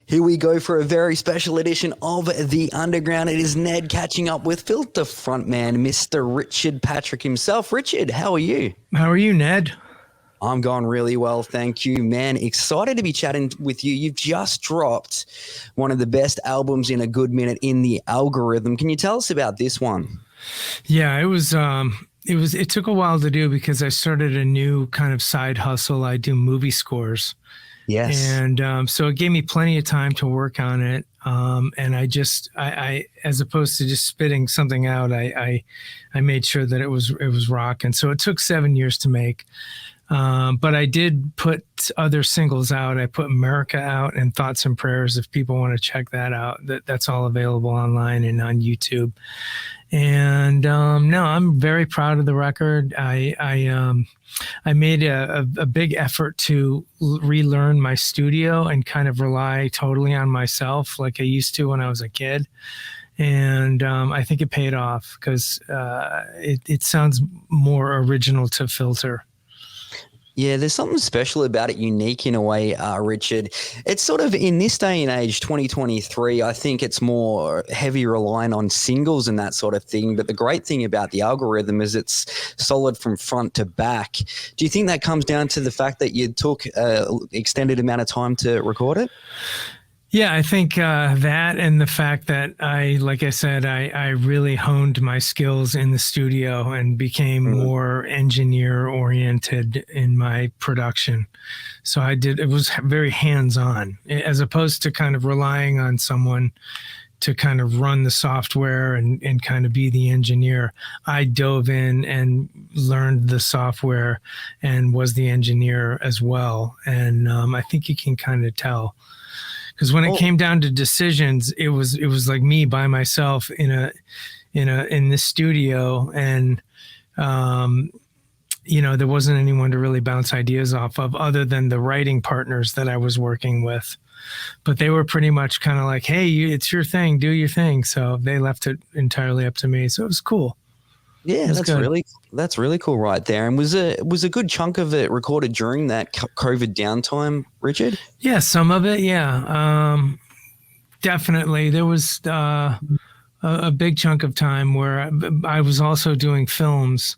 Here we go for a very special edition of The Underground. It is Ned catching up with Filter frontman, Mr. Richard Patrick himself. Richard, how are you? How are you, Ned? I'm going really well, thank you, man. Excited to be chatting with you. You've just dropped one of the best albums in a good minute in the algorithm. Can you tell us about this one? Yeah, it took a while to do because I started a new kind of side hustle. I do movie scores. Yes. And so it gave me plenty of time to work on it. And I as opposed to just spitting something out, I made sure that it was rock. And so it took 7 years to make. But I did put other singles out. I put America out and Thoughts and Prayers. If people want to check that out, that's all available online and on YouTube. And no, I'm very proud of the record. I made a big effort to relearn my studio and kind of rely totally on myself like I used to when I was a kid. And I think it paid off because it sounds more original to Filter. Yeah, there's something special about it, unique in a way, Richard. It's sort of in this day and age, 2023, I think it's more heavy reliant on singles and that sort of thing. But the great thing about the algorithm is it's solid from front to back. Do you think that comes down to the fact that you took an extended amount of time to record it? Yeah, I think that and the fact that like I said, I really honed my skills in the studio and became more engineer oriented in my production. So it was very hands-on as opposed to kind of relying on someone to kind of run the software and kind of be the engineer. I dove in and learned the software and was the engineer as well. And I think you can kind of tell. Because when it came down to decisions, it was like me by myself in this studio, and there wasn't anyone to really bounce ideas off of other than the writing partners that I was working with. But they were pretty much kind of like, "Hey, it's your thing, do your thing." So they left it entirely up to me. So it was cool. Yeah, that's really cool right there. And was a good chunk of it recorded during that COVID downtime, Richard? Yeah, some of it, yeah. Definitely. There was a big chunk of time where I was also doing films.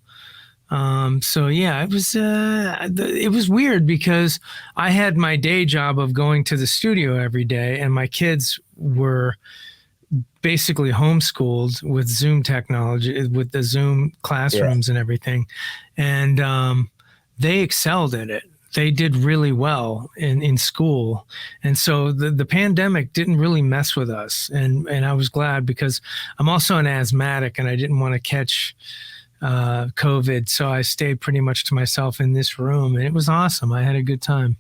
So yeah, it was weird because I had my day job of going to the studio every day, and my kids were basically homeschooled with Zoom technology, with the Zoom classrooms and everything. And they excelled at it. They did really well in school. And so the pandemic didn't really mess with us. And I was glad because I'm also an asthmatic and I didn't want to catch COVID. So I stayed pretty much to myself in this room, and it was awesome. I had a good time.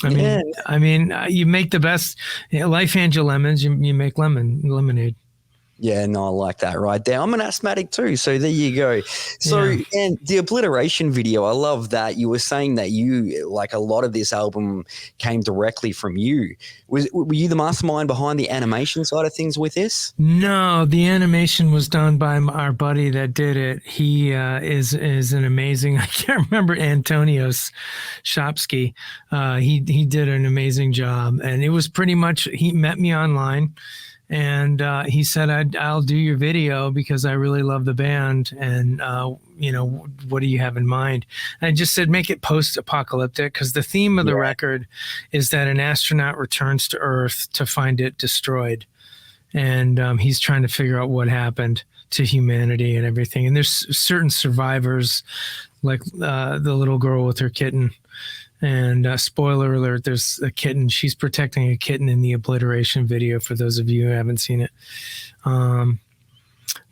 I mean, you make the best. Life hands you lemons, you make lemonade. Yeah, no, I like that right there. I'm an asthmatic too, so there you go. So, and the Obliteration video, I love that. You were saying that you, like a lot of this album came directly from you. Were you the mastermind behind the animation side of things with this? No, the animation was done by our buddy that did it. He is an amazing, I can't remember, Antonios Shopsky. He did an amazing job, and it was pretty much, he met me online. And he said, I'll do your video because I really love the band. And, what do you have in mind? And I just said, make it post-apocalyptic, because the theme of the record is that an astronaut returns to Earth to find it destroyed. And he's trying to figure out what happened to humanity and everything. And there's certain survivors, like the little girl with her kitten. And spoiler alert, there's a kitten. She's protecting a kitten in the Obliteration video, for those of you who haven't seen it. Yeah,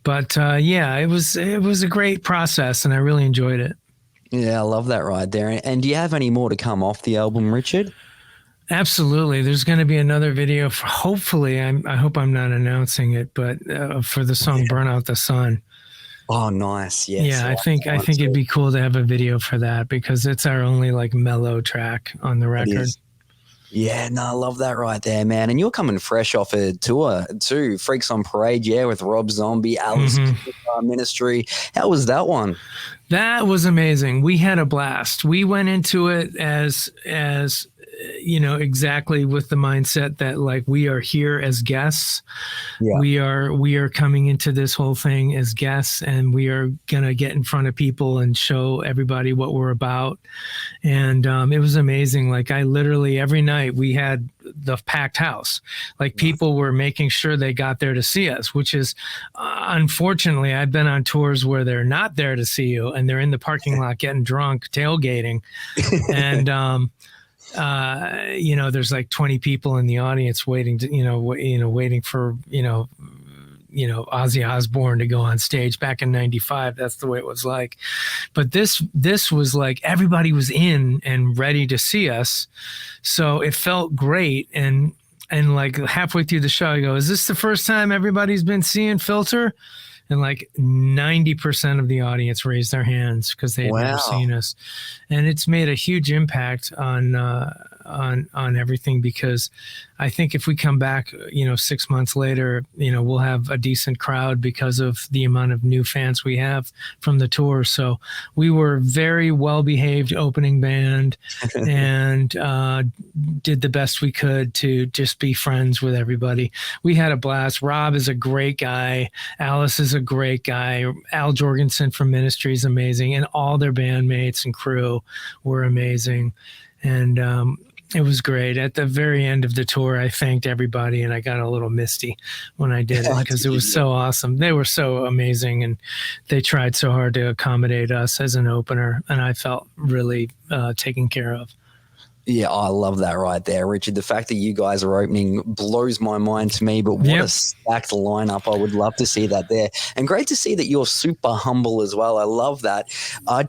it was a great process, and I really enjoyed it. Yeah, I love that right there. And do you have any more to come off the album, Richard? Absolutely. There's going to be another video for, hopefully, I hope I'm not announcing it, but for the song Burn Out the Sun. Oh, nice. Yes. Yeah, I think it'd be cool to have a video for that because it's our only like mellow track on the record. Yeah, no, I love that right there, man. And you're coming fresh off a tour too, Freaks on Parade, with Rob Zombie, Alice Ministry. How was that one? That was amazing. We had a blast. We went into it as exactly with the mindset that like we are here as guests. Yeah. We are coming into this whole thing as guests, and we are gonna get in front of people and show everybody what we're about. And it was amazing. Like I literally every night we had the packed house. Like people were making sure they got there to see us, which is unfortunately I've been on tours where they're not there to see you and they're in the parking lot getting drunk, tailgating, and there's like 20 people in the audience waiting to, waiting for, Ozzy Osbourne to go on stage back in 95. That's the way it was like. But this was like everybody was in and ready to see us. So it felt great. And like halfway through the show, I go, is this the first time everybody's been seeing Filter? And like 90% of the audience raised their hands because they had never seen us. And it's made a huge impact on everything, because I think if we come back, 6 months later, we'll have a decent crowd because of the amount of new fans we have from the tour. So we were very well-behaved opening band and did the best we could to just be friends with everybody. We had a blast. Rob is a great guy. Alice is a great guy. Al Jorgensen from Ministry is amazing. And all their bandmates and crew were amazing. And it was great. At the very end of the tour, I thanked everybody, and I got a little misty when I did it because it was so awesome. They were so amazing, and they tried so hard to accommodate us as an opener, and I felt really taken care of. Yeah, I love that right there, Richard. The fact that you guys are opening blows my mind to me, but what a stacked lineup. I would love to see that there. And great to see that you're super humble as well. I love that.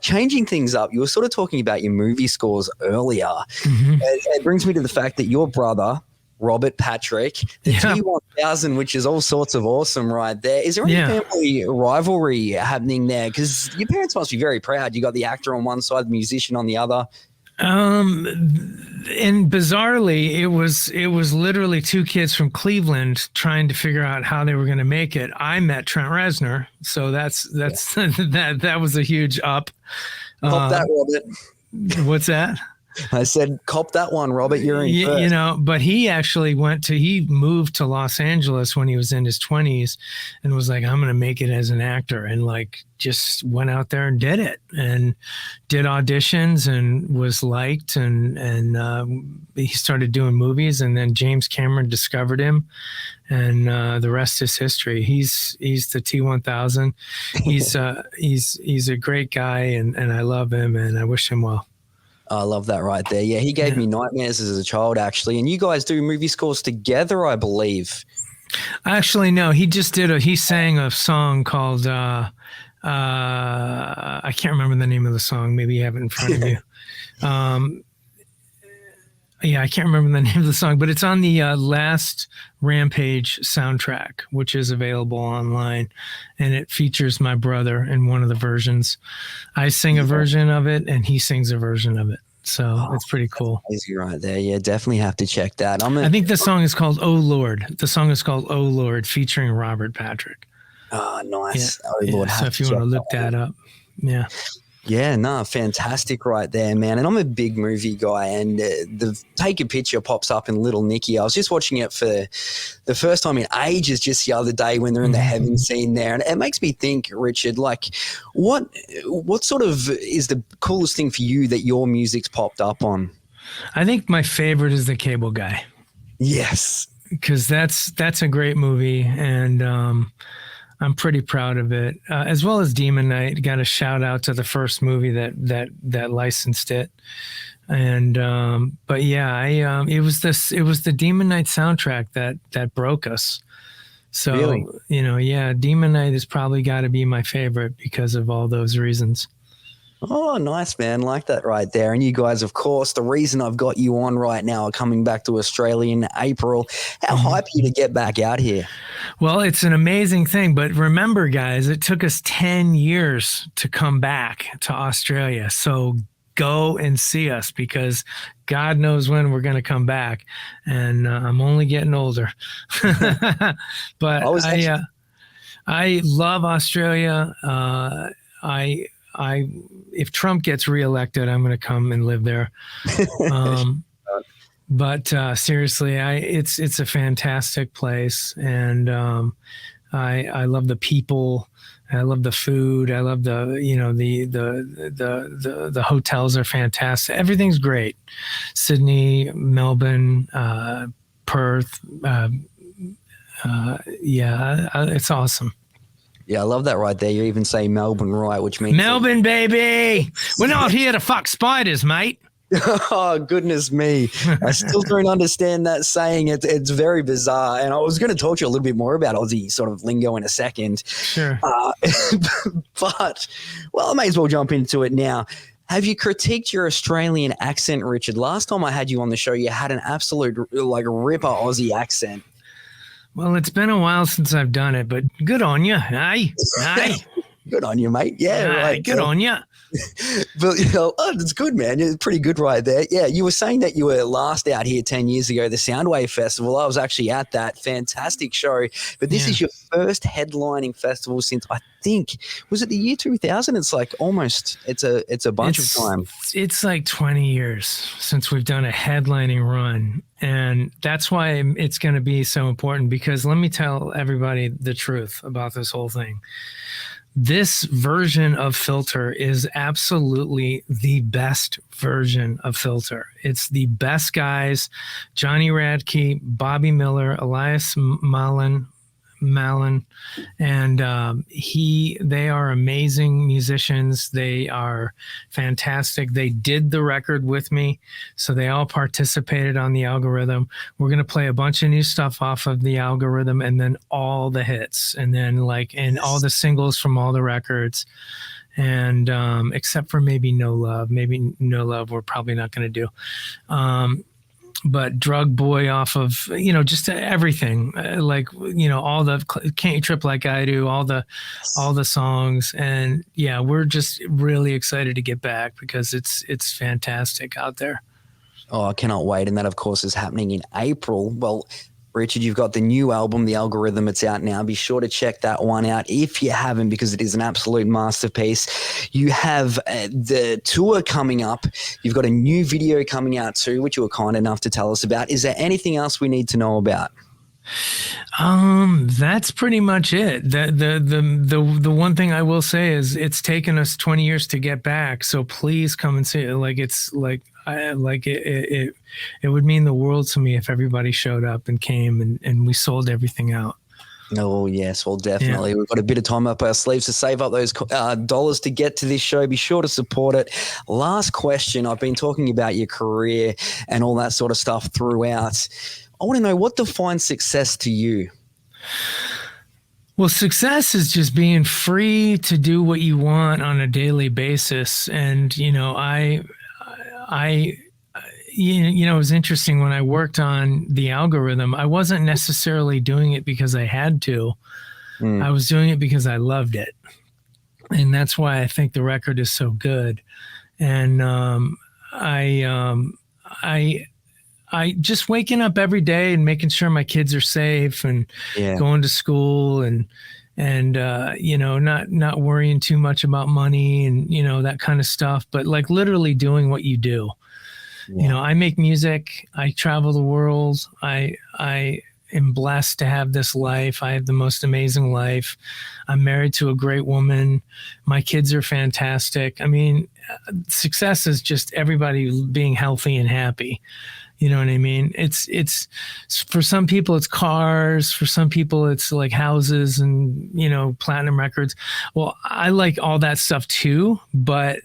Changing things up, you were sort of talking about your movie scores earlier. Mm-hmm. It brings me to the fact that your brother, Robert Patrick, the T1000, which is all sorts of awesome right there. Is there any family rivalry happening there? Because your parents must be very proud. You got the actor on one side, the musician on the other. And bizarrely, it was literally two kids from Cleveland trying to figure out how they were going to make it. I met Trent Reznor, so that's that was a huge up. Cop that, Robert. What's that? I said, cop that one, Robert. You're in first. But he actually he moved to Los Angeles when he was in his 20s and was like, I'm going to make it as an actor, and like just went out there and did it and did auditions and was liked. And he started doing movies, and then James Cameron discovered him, and the rest is history. He's the T1000. He's a great guy, and I love him, and I wish him well. I love that right there. Yeah, he gave me nightmares as a child, actually. And you guys do movie scores together, I believe. Actually, no. He just he sang a song called, I can't remember the name of the song. Maybe you have it in front of you. I can't remember the name of the song, but it's on the last Rampage soundtrack, which is available online, and it features my brother in one of the versions. I sing a version of it, and he sings a version of it. So it's pretty cool. Crazy right there. Yeah, definitely have to check that. I think the song is called "Oh Lord." The song is called "Oh Lord," featuring Robert Patrick. Oh, nice. Yeah. Oh, Lord. So if you want to look that up. Yeah. Yeah, no, fantastic right there, man. And I'm a big movie guy, and the Take a Picture pops up in Little Nicky. I was just watching it for the first time in ages just the other day when they're in the heaven scene there. And it makes me think, Richard, like what sort of is the coolest thing for you that your music's popped up on? I think my favorite is The Cable Guy. Yes. Because that's a great movie, and I'm pretty proud of it, as well as Demon Knight. Got a shout out to the first movie that licensed it, and but yeah, it was the Demon Knight soundtrack that broke us. So really? Demon Knight has probably got to be my favorite because of all those reasons. Oh, nice, man. Like that right there. And you guys, of course, the reason I've got you on right now are coming back to Australia in April. How hype are you to get back out here? Well, it's an amazing thing. But remember, guys, it took us 10 years to come back to Australia. So go and see us, because God knows when we're going to come back. And I'm only getting older. But I love Australia. If Trump gets reelected, I'm going to come and live there. But seriously, it's a fantastic place, and I love the people. I love the food. I love the hotels are fantastic. Everything's great. Sydney, Melbourne, Perth. It's awesome. Yeah, I love that right there. You even say Melbourne right, which means Melbourne, baby. We're not here to fuck spiders, mate. Oh, goodness me. I still don't understand that saying. It's very bizarre. And I was going to talk to you a little bit more about Aussie sort of lingo in a second. Sure. But, well, I may as well jump into it now. Have you critiqued your Australian accent, Richard? Last time I had you on the show, you had an absolute like ripper Aussie accent. Well, it's been a while since I've done it, but good on you. Aye. Good on you, mate. Yeah, right. Good on you. But, it's good, man. It's pretty good right there. Yeah, you were saying that you were last out here 10 years ago, the Soundwave Festival. I was actually at that fantastic show. But this is your first headlining festival since, I think, was it the year 2000? It's like almost, it's a bunch of time. It's like 20 years since we've done a headlining run. And that's why it's going to be so important, because let me tell everybody the truth about this whole thing. This version of Filter is absolutely the best version of Filter. It's the best guys, Johnny Radke, Bobby Miller, Elias Malin, and they are amazing musicians. They are fantastic. They did the record with me, so they all participated on the algorithm. We're going to play a bunch of new stuff off of the algorithm, and then all the hits, and then and all the singles from all the records. And except for maybe No Love we're probably not going to do. But Drug Boy off of, just everything, all the Can't You Trip Like I Do, all the songs. And yeah, we're just really excited to get back because it's fantastic out there. Oh, I cannot wait. And that, of course, is happening in April. Well, Richard, you've got the new album, The Algorithm. It's out now. Be sure to check that one out if you haven't, because it is an absolute masterpiece. You have the tour coming up. You've got a new video coming out too, which you were kind enough to tell us about. Is there anything else we need to know about? That's pretty much it. The one thing I will say is it's taken us 20 years to get back. So please come and see it. It would mean the world to me if everybody showed up and came and we sold everything out. Oh, yes. Well, definitely. Yeah. We've got a bit of time up our sleeves to save up those dollars to get to this show. Be sure to support it. Last question. I've been talking about your career and all that sort of stuff throughout. I want to know, what defines success to you? Well, success is just being free to do what you want on a daily basis. And, it was interesting when I worked on the algorithm, I wasn't necessarily doing it because I had to. I was doing it because I loved it. And that's why I think the record is so good. And I just waking up every day and making sure my kids are safe and going to school and not worrying too much about money and, that kind of stuff, but like literally doing what you do. Yeah. I make music. I travel the world. I am blessed to have this life. I have the most amazing life. I'm married to a great woman. My kids are fantastic. I mean, success is just everybody being healthy and happy. You know what I mean? It's for some people it's cars, for some people it's like houses and, platinum records. Well, I like all that stuff too, but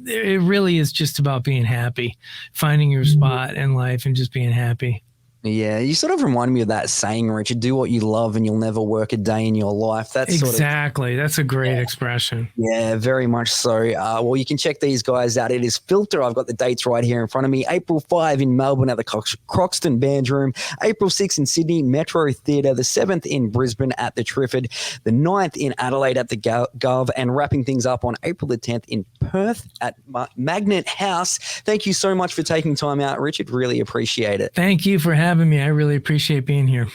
it really is just about being happy, finding your spot in life and just being happy. Yeah, you sort of remind me of that saying, Richard, do what you love and you'll never work a day in your life. That's exactly. That's a great expression. Yeah, very much so. Well, you can check these guys out. It is Filter. I've got the dates right here in front of me. April 5 in Melbourne at the Croxton Bandroom. April 6 in Sydney, Metro Theatre. The 7th in Brisbane at the Triffid. The 9th in Adelaide at the Gov. And wrapping things up on April the 10th in Perth at Magnet House. Thank you so much for taking time out, Richard. Really appreciate it. Thank you for having me. I really appreciate being here.